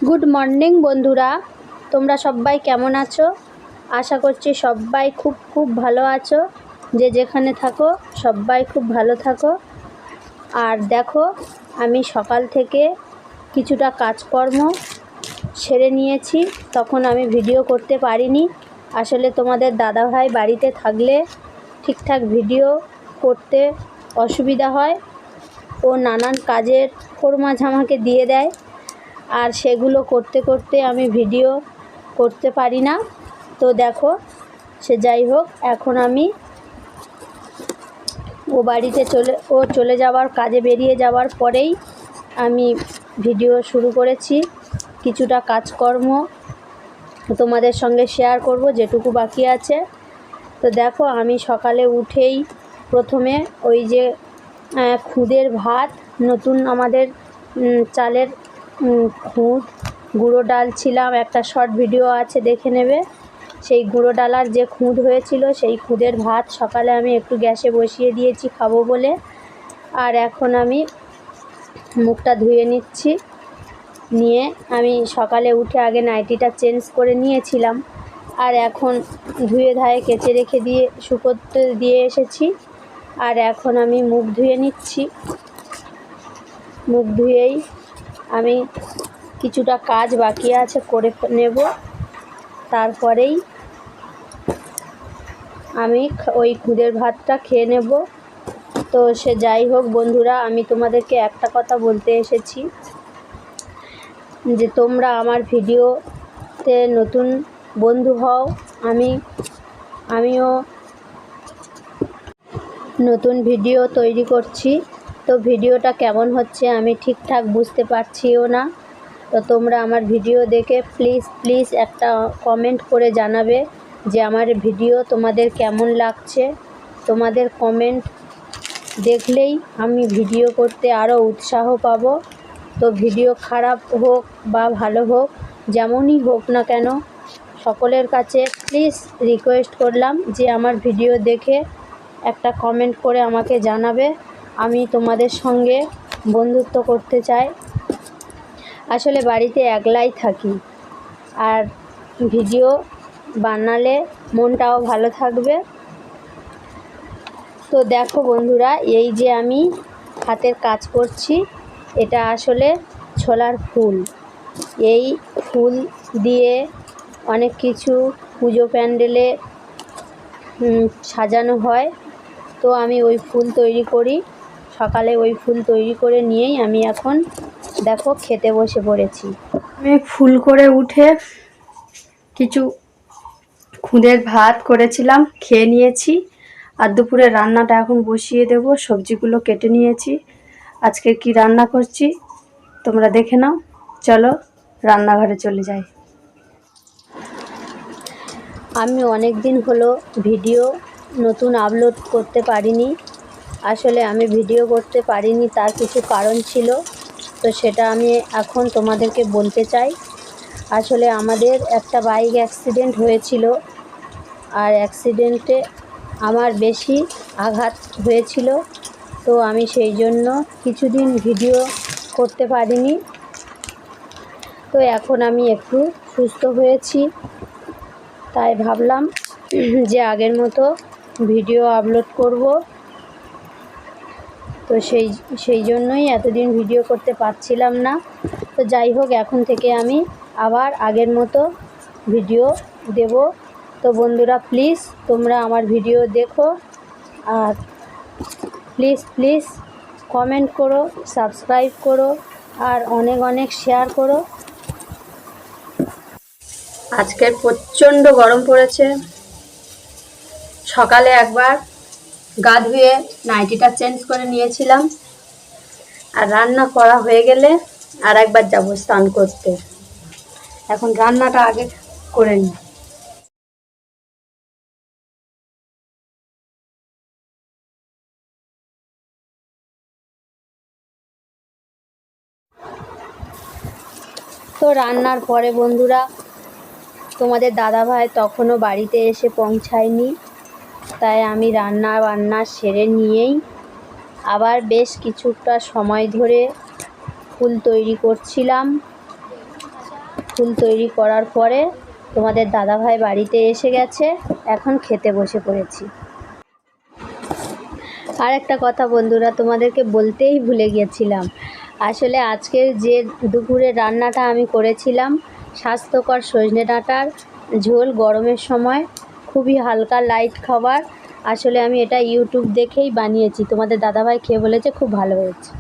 Good morning বন্ধুরা, তোমরা সবাই কেমন আছো? আশা করছি সবাই খুব ভালো আছো। যে যেখানে থাকো সবাই খুব ভালো থাকো। আর দেখো, আমি সকাল থেকে কিছুটা কাজকর্ম সেরে নিয়েছি, তখন আমি ভিডিও করতে পারিনি। আসলে তোমাদের দাদাভাই বাড়িতে থাকলে ঠিকঠাক ভিডিও করতে অসুবিধা হয়। ও নানান কাজের ফরমাস আমাকে দিয়ে দেয়, আর সেগুলো করতে করতে আমি ভিডিও করতে পারি না। তো দেখো, সে যাই হোক, এখন আমি ও চলে যাওয়ার কাজে বেরিয়ে যাওয়ার পরেই আমি ভিডিও শুরু করেছি। কিছুটা কাজকর্ম তোমাদের সঙ্গে শেয়ার করব যেটুকু বাকি আছে। তো দেখো, আমি সকালে উঠেই প্রথমে ওই যে খুদের ভাত, নতুন আমাদের চালের খুদ গুঁড়ো ডাল ছিলাম, একটা শর্ট ভিডিও আছে দেখে নেবে। সেই গুঁড়ো ডালার যে খুদ হয়েছিল সেই খুদের ভাত সকালে আমি একটু গ্যাসে বসিয়ে দিয়েছি খাবো বলে। আর এখন আমি মুখটা ধুয়ে নিচ্ছি। নিয়ে আমি সকালে উঠে আগে নাইটিটা চেঞ্জ করে নিয়েছিলাম, আর এখন ধুয়ে ধায়ে কেচে রেখে দিয়ে শুকোতে দিয়ে এসেছি। আর এখন আমি মুখ ধুয়ে নিচ্ছি। মুখ ধুয়েই আমি কিছুটা কাজ বাকি আছে করে নেব, তারপরেই আমি ওই খুদের ভাতটা খেয়ে নেব। তো সে যাই হোক বন্ধুরা, আমি তোমাদেরকে একটা কথা বলতে এসেছি যে তোমরা আমার ভিডিওতে নতুন বন্ধু হও। আমিও নতুন ভিডিও তৈরি করছি, তো ভিডিওটা কেমন হচ্ছে আমি ঠিকঠাক বুঝতে পারছিও না। তো তোমরা আমার ভিডিও দেখে প্লিজ একটা কমেন্ট করে জানাবে যে আমার ভিডিও তোমাদের কেমন লাগছে। তোমাদের কমেন্ট দেখলেই আমি ভিডিও করতে আরও উৎসাহ পাবো। তো ভিডিও খারাপ হোক বা ভালো হোক, যেমনই হোক না কেন, সকলের কাছে প্লিজ রিকোয়েস্ট করলাম যে আমার ভিডিও দেখে একটা কমেন্ট করে আমাকে জানাবে। আমি তোমাদের সঙ্গে বন্ধুত্ব করতে চাই। আসলে বাড়িতে একলাই থাকি, আর ভিডিও বানালে মনটাও ভালো থাকবে। তো দেখো বন্ধুরা, এই যে আমি হাতের কাজ করছি, এটা আসলে ছোলার ফুল। এই ফুল দিয়ে অনেক কিছু পুজো প্যান্ডেলে সাজানো হয়। তো আমি ওই ফুল তৈরি করি। সকালে ওই ফুল তৈরি করে নিয়েই আমি এখন দেখো খেতে বসে পড়েছি। আমি ফুল করে উঠে কিছু খুদের ভাত করেছিলাম, খেয়ে নিয়েছি। আর দুপুরে রান্নাটা এখন বসিয়ে দেব। সবজিগুলো কেটে নিয়েছি। আজকে কি রান্না করছি তোমরা দেখে নাও। চলো রান্নাঘরে চলে যাই। আমি অনেক দিন হলো ভিডিও নতুন আপলোড করতে পারিনি। আসলে আমি ভিডিও করতে পারিনি, তার কিছু কারণ ছিল। তো সেটা আমি এখন তোমাদেরকে বলতে চাই। আসলে আমাদের একটা বাইক অ্যাক্সিডেন্ট হয়েছিল, আর অ্যাক্সিডেন্টে আমার বেশি আঘাত হয়েছিল। তো আমি সেই জন্য কিছুদিন ভিডিও করতে পারিনি। তো এখন আমি একটু সুস্থ হয়েছি, তাই ভাবলাম যে আগের মতো ভিডিও আপলোড করব। তো সেই জন্যই এতদিন ভিডিও করতে পারছিলাম না। তো যাই হোক, এখন থেকে আমি আবার আগের মতো ভিডিও দেব। তো বন্ধুরা, প্লিজ তোমরা আমার ভিডিও দেখো, আর প্লিজ কমেন্ট করো, সাবস্ক্রাইব করো, আর অনেক শেয়ার করো। আজকের প্রচণ্ড গরম পড়েছে। সকালে একবার গা ধুয়ে নাইটিটা চেঞ্জ করে নিয়েছিলাম, আর রান্না করা হয়ে গেলে আর একবার যাবো স্নান করতে। এখন রান্নাটা আগে করে নিই। তো রান্নার পরে বন্ধুরা, তোমাদের দাদাভাই তখনও বাড়িতে এসে পৌঁছায়নি, তাই আমি রান্না বান্না সেরে নিয়েই আবার বেশ কিছুটা সময় ধরে ফুল তৈরি করছিলাম। ফুল তৈরি করার পরে তোমাদের দাদাভাই বাড়িতে এসে গেছে, এখন খেতে বসে পড়েছি। আর একটা কথা বন্ধুরা, তোমাদেরকে বলতেই ভুলে গিয়েছিলাম, আসলে আজকের যে দুপুরের রান্নাটা আমি করেছিলাম স্বাস্থ্যকর সজনে ডাঁটার ঝোল, গরমের সময় খুবই হালকা লাইট খাবার। আসলে আমি এটা ইউটিউব দেখেই বানিয়েছি, তোমাদের দাদাভাই খেয়ে বলেছে খুব ভালো হয়েছে।